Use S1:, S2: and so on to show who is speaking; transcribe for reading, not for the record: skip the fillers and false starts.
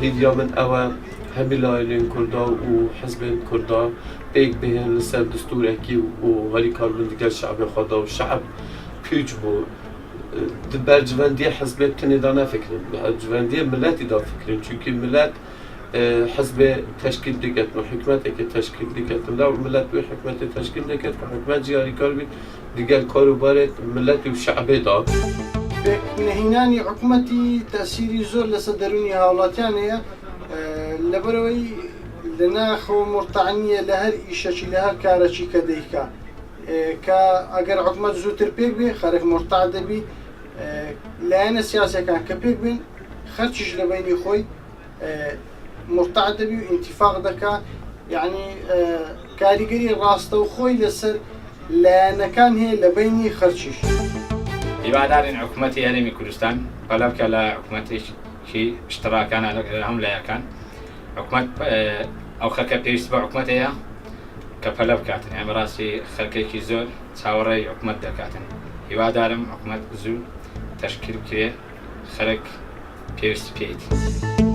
S1: وميديا من أوا هميلاين كردا وحزب كردا بيك بهن لسر دستور أكي وهاري كاربون ديگر شعب خدا والشعب بيجبو دبر جواندية حزب تندانا فكرين جواندية ملاتي دا فكرين چونكي ملات حزب تشكيل ديكت وحكمتك تشكيل ديكت لا ملت بحكمت تشكيل ديكت وحكمت جياري كاربي ديگر كاروبارت ملت وشعبه دا
S2: نهيناني حكومتي تأثيري زور لصدروني هاولاتيانية لبروي لنا خو مرتعنية لهر إيشاشي لهر كارشي كديكا كا أجر حكومت زوتر بيك بي خارج مرتعدة بي لأن السياسة كان كبيك بين خرجش لبيني خوي مرتعدة بي وانتفاق دكا يعني كاريجري راسته وخوي لسر لأن كان هي لبيني خرجش
S3: يبادر حكومتي هرمي كردستان طلب كلا حكومتي شيء اشتراك أنا هم لا كان حكومة أو خلك بيست بحكومتها كفلب كاتن يعني راسي خلك زول تصوري حكومة دكاتن يبادر حكومة زول تشكيل كي خلك بيست بيت